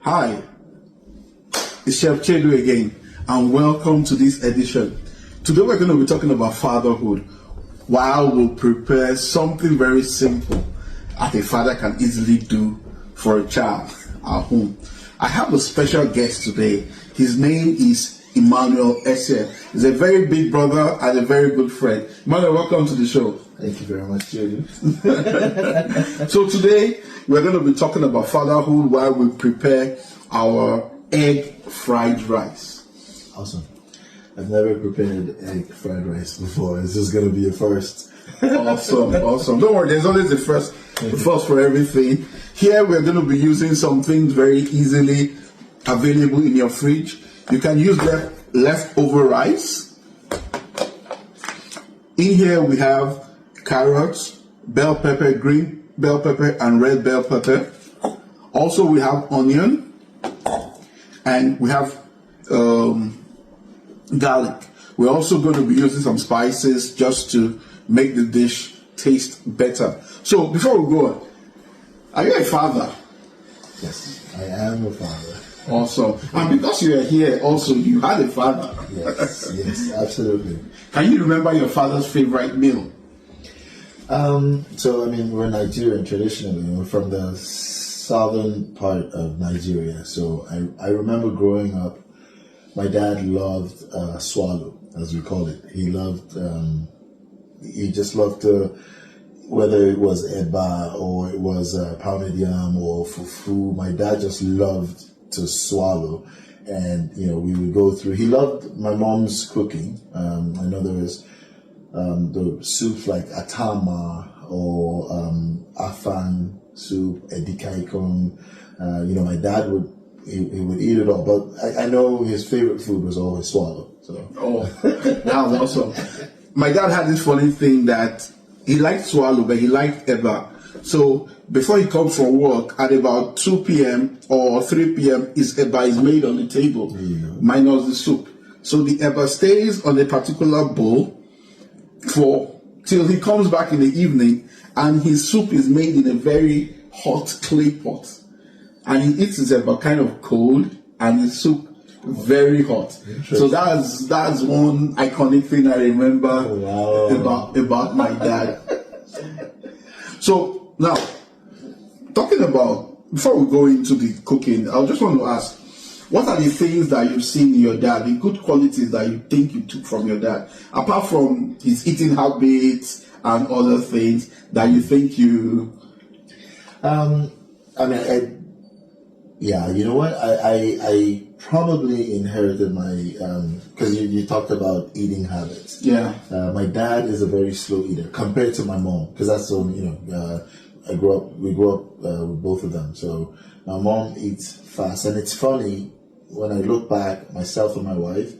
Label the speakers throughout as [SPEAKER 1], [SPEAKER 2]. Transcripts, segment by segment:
[SPEAKER 1] Hi, it's Chef Chedu again, and welcome to this edition. Today we're going to be talking about fatherhood, while we'll prepare something very simple that a father can easily do for a child at home. I have a special guest today. His name is Emmanuel Essien. He's a very big brother and a very good friend. Emmanuel, welcome to the show.
[SPEAKER 2] Thank you very much, Chedu.
[SPEAKER 1] So today we're going to be talking about fatherhood while we prepare our egg fried rice.
[SPEAKER 2] Awesome. I've never prepared egg fried rice before. This is going to be a first.
[SPEAKER 1] Awesome. Don't worry, there's always the first for everything. Here we're going to be using some things very easily available in your fridge. You can use leftover rice. In here we have carrots, bell pepper, green bell pepper, and red bell pepper. Also we have onion, and we have garlic. We're also going to be using some spices just to make the dish taste better. So before we go on, are you a father?
[SPEAKER 2] Yes, I am a father.
[SPEAKER 1] Awesome. And because you are here also, you had a father.
[SPEAKER 2] Yes, absolutely.
[SPEAKER 1] Can you remember your father's favorite meal?
[SPEAKER 2] We're Nigerian traditionally. We're from the southern part of Nigeria. So I remember growing up, my dad loved swallow, as we call it. He just loved to, whether it was eba or it was pounded yam or fufu, my dad just loved to swallow. And, we would go through, he loved my mom's cooking. I know there was the soups like atama or afang soup, edikaikong. My dad would eat it all, but I know his favorite food was always swallow. So.
[SPEAKER 1] Oh, that was awesome. My dad had this funny thing that he liked swallow, but he liked eba. So before he comes from work, at about 2 p.m. or 3 p.m., his eba is made on the table, minus the soup. So the eba stays on a particular bowl till he comes back in the evening, and his soup is made in a very hot clay pot. And he eats his eba kind of cold, and his soup very hot. So that's one iconic thing I remember about my dad. So now, talking about, before we go into the cooking, I just want to ask, what are the things that you've seen in your dad, the good qualities that you think you took from your dad, apart from his eating habits and other things that you think you...
[SPEAKER 2] I probably inherited my, because you talked about eating habits.
[SPEAKER 1] Yeah.
[SPEAKER 2] My dad is a very slow eater compared to my mom, because that's the only, we grew up with both of them. So my mom eats fast, and it's funny when I look back, myself and my wife,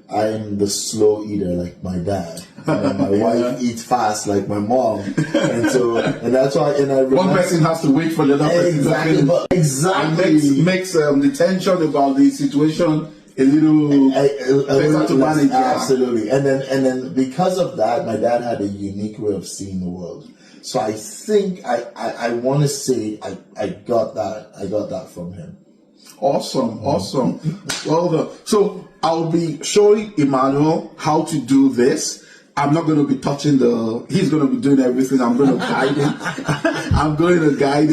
[SPEAKER 2] I'm the slow eater like my dad. And my wife eats fast like my mom. And that's why, and I remember,
[SPEAKER 1] one person has to wait for the other person to finish.
[SPEAKER 2] Exactly.
[SPEAKER 1] Makes the tension about the situation a little better to manage.
[SPEAKER 2] Absolutely. And then because of that, my dad had a unique way of seeing the world. So I think I want to say I got that from him.
[SPEAKER 1] Awesome. Well done. So I'll be showing Emmanuel how to do this. I'm not going to be touching he's going to be doing everything. I'm going to guide him.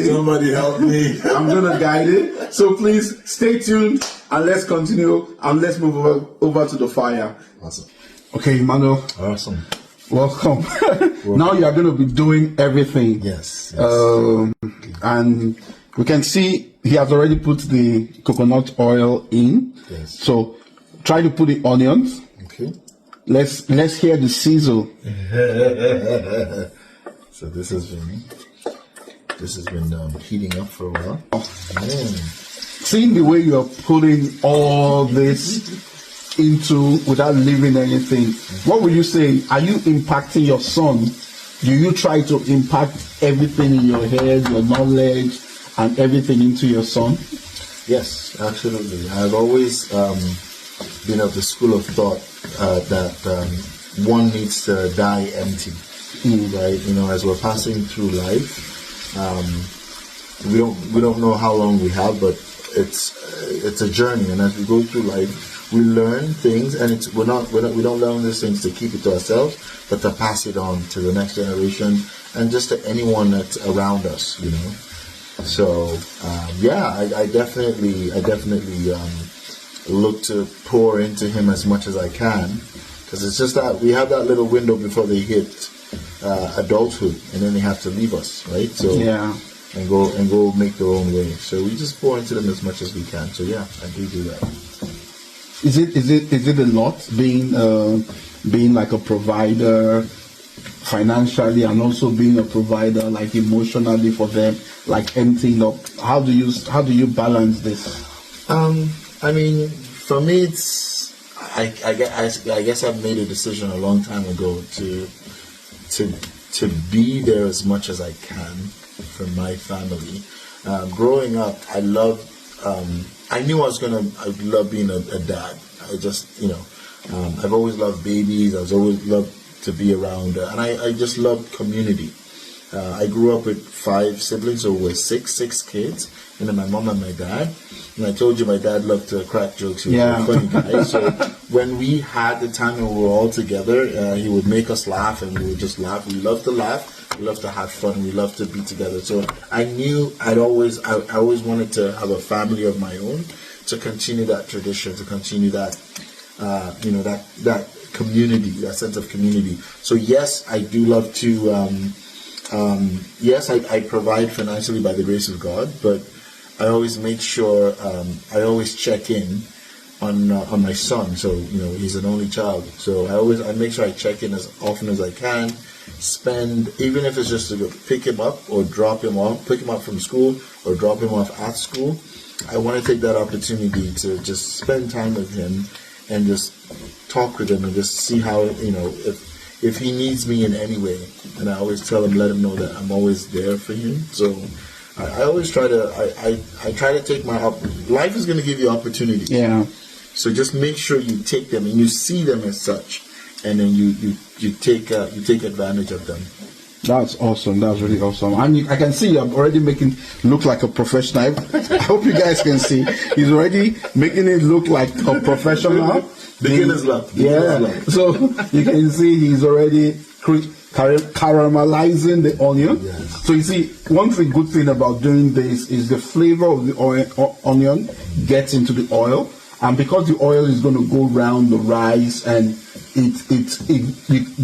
[SPEAKER 2] Somebody help me.
[SPEAKER 1] I'm going to guide it. So please stay tuned, and let's continue, and let's move over to the fire.
[SPEAKER 2] Awesome.
[SPEAKER 1] Okay, Emmanuel.
[SPEAKER 2] Awesome.
[SPEAKER 1] Welcome. Now you are going to be doing everything.
[SPEAKER 2] Yes.
[SPEAKER 1] And we can see he has already put the coconut oil in.
[SPEAKER 2] Yes.
[SPEAKER 1] So try to put the onions.
[SPEAKER 2] Okay.
[SPEAKER 1] Let's hear the sizzle.
[SPEAKER 2] So this has been heating up for a while.
[SPEAKER 1] Seeing the way you're putting all this into without leaving anything, what would you say? Are you impacting your son? Do you try to impact everything in your head, your knowledge, and everything into your son?
[SPEAKER 2] Yes, absolutely. I've always been of the school of thought that one needs to die empty, right? As we're passing through life, we don't know how long we have, but it's a journey, and as we go through life, we learn things, and we don't learn these things to keep it to ourselves, but to pass it on to the next generation and just to anyone that's around us, you know. So I definitely look to pour into him as much as I can, because it's just that we have that little window before they hit adulthood, and then they have to leave us, right? So and go make their own way. So we just pour into them as much as we can. So yeah, I do that.
[SPEAKER 1] Is it a lot being like a provider financially, and also being a provider like emotionally for them, like emptying up? How do you balance this?
[SPEAKER 2] I mean, for me, it's I guess I've made a decision a long time ago to be there as much as I can for my family. Growing up, I knew I love being a dad. I just, I've always loved babies. I've always loved to be around, and I just loved community. I grew up with 5 siblings, so we're six kids, and then my mom and my dad. And I told you my dad loved to crack jokes. He was a funny guy. So when we had the time when we were all together, he would make us laugh, and we would just laugh. We love to laugh. We love to have fun. We love to be together. So I knew I always wanted to have a family of my own, to continue that tradition, to continue that, that community, that sense of community. So yes, I do love to. Yes, I provide financially by the grace of God, but I always make sure I always check in on my son. So he's an only child, so I make sure I check in as often as I can. Spend, even if it's just to go pick him up or drop him off, pick him up from school or drop him off at school. I want to take that opportunity to just spend time with him and just talk with him and just see how if he needs me in any way. And I always tell him, let him know that I'm always there for him. So I always try to, I try to take life is going to give you opportunities.
[SPEAKER 1] Yeah.
[SPEAKER 2] So just make sure you take them and you see them as such, and then you take advantage of them.
[SPEAKER 1] That's awesome. That's really awesome. And I can see I'm already making look like a professional. I hope you guys can see. He's already making it look like a professional.
[SPEAKER 2] Beginner's luck.
[SPEAKER 1] Yeah. So you can see he's already caramelizing the onion.
[SPEAKER 2] Yes.
[SPEAKER 1] So you see, one good thing about doing this is the flavor of the onion gets into the oil, and because the oil is going to go around the rice, and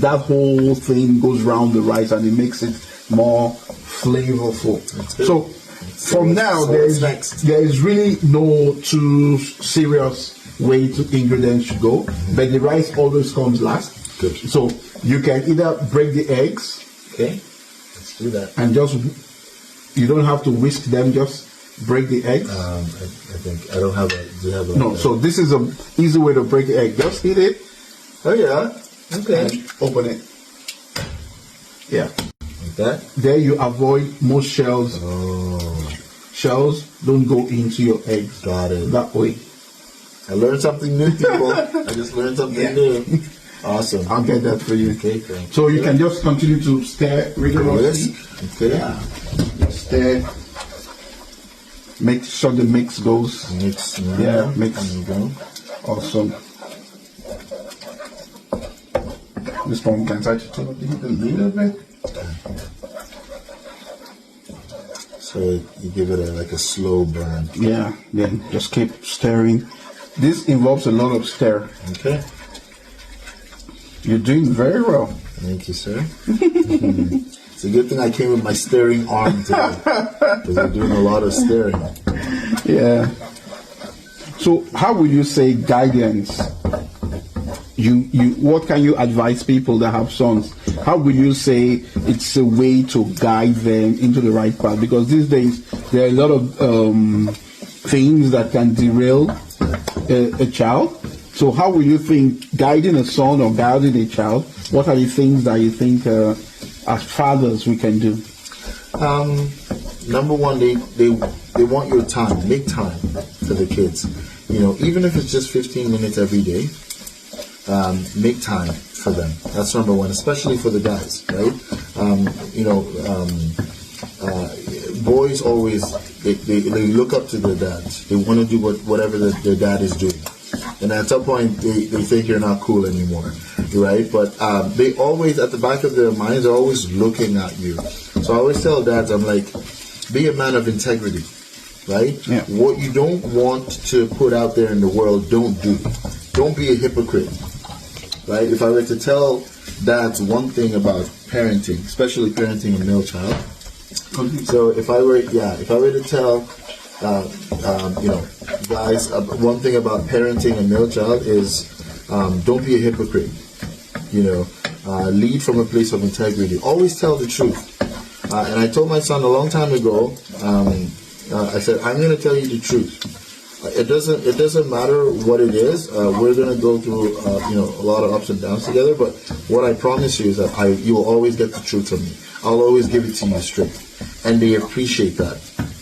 [SPEAKER 1] that whole thing goes around the rice, and it makes it more flavorful. So from now, there is really no too serious way to ingredients to go, but the rice always comes last.
[SPEAKER 2] Good.
[SPEAKER 1] So you can either break the eggs.
[SPEAKER 2] Okay, let's do that.
[SPEAKER 1] And you don't have to whisk them, just break the eggs.
[SPEAKER 2] I think I don't have a. Do you have a?
[SPEAKER 1] No. So this is an easy way to break the egg. Just hit it.
[SPEAKER 2] Oh yeah. Okay.
[SPEAKER 1] And open it. Yeah.
[SPEAKER 2] Like that.
[SPEAKER 1] There you avoid most shells.
[SPEAKER 2] Oh.
[SPEAKER 1] Shells don't go into your eggs.
[SPEAKER 2] Got it.
[SPEAKER 1] That way.
[SPEAKER 2] I learned something new, people. I just learned something new. Awesome.
[SPEAKER 1] I'll get that for you.
[SPEAKER 2] Okay, thanks.
[SPEAKER 1] So you can just continue to stir rigorously.
[SPEAKER 2] Okay.
[SPEAKER 1] Yeah. Stir. Make sure the mix goes.
[SPEAKER 2] Mix.
[SPEAKER 1] Yeah, mix.
[SPEAKER 2] There you go.
[SPEAKER 1] Awesome. This one can start to turn up the heat a little bit.
[SPEAKER 2] So you give it a slow burn.
[SPEAKER 1] Yeah, then just keep stirring. This involves a lot of stir.
[SPEAKER 2] Okay.
[SPEAKER 1] You're doing very well.
[SPEAKER 2] Thank you, sir. It's a good thing I came with my stirring arm today, because I'm doing a lot of stirring.
[SPEAKER 1] Yeah. So how would you say guidance? What can you advise people that have sons? How would you say it's a way to guide them into the right path? Because these days there are a lot of things that can derail a child. So how will you think guiding a son or guiding a child? What are the things that you think as fathers we can do?
[SPEAKER 2] Number one, they want your time. Make time for the kids. Even if it's just 15 minutes every day, make time for them. That's number one, especially for the guys, right? boys always they look up to their dads. They want to do whatever their dad is doing, and at some point they think you're not cool anymore, right? But they always, at the back of their minds, are always looking at you. So I always tell dads, I'm like, be a man of integrity, right?
[SPEAKER 1] Yeah.
[SPEAKER 2] What you don't want to put out there in the world, don't do. Don't be a hypocrite, right? If I were to tell dads one thing about parenting, especially parenting a male child. So if I were to tell, guys, one thing about parenting a male child is, don't be a hypocrite. Lead from a place of integrity. Always tell the truth. And I told my son a long time ago. I said, I'm going to tell you the truth. It doesn't matter what it is. We're going to go through a lot of ups and downs together. But what I promise you is that you will always get the truth from me. I'll always give it to you straight, and they appreciate that.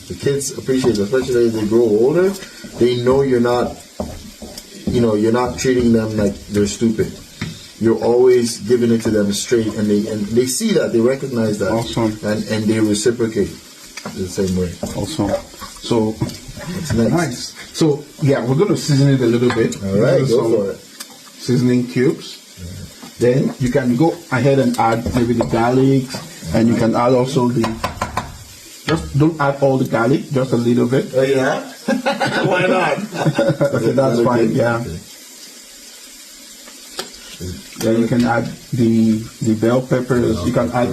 [SPEAKER 2] The kids appreciate it, especially as they grow older. They know you're not treating them like they're stupid. You're always giving it to them straight, and they see that, they recognize that,
[SPEAKER 1] awesome.
[SPEAKER 2] and they reciprocate the same way.
[SPEAKER 1] Awesome. So
[SPEAKER 2] it's nice.
[SPEAKER 1] So yeah, we're going to season it a little bit.
[SPEAKER 2] All right, go for it.
[SPEAKER 1] Seasoning cubes. Then you can go ahead and add maybe the garlic, and you can add also just don't add all the garlic, just a little bit.
[SPEAKER 2] Oh yeah? Why not?
[SPEAKER 1] Okay, that's fine. Yeah.
[SPEAKER 2] Okay.
[SPEAKER 1] Then you can add the bell peppers. You can add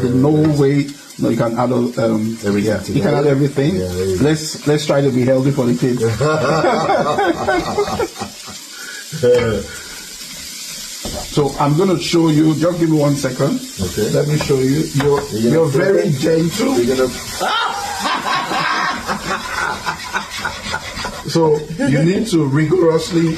[SPEAKER 1] you can add
[SPEAKER 2] everything.
[SPEAKER 1] Yeah, you can add everything.
[SPEAKER 2] Yeah,
[SPEAKER 1] let's try to be healthy for the kids. So I'm going to show you. Just give me 1 second.
[SPEAKER 2] Okay.
[SPEAKER 1] Let me show you. You're very gentle. So you need to rigorously.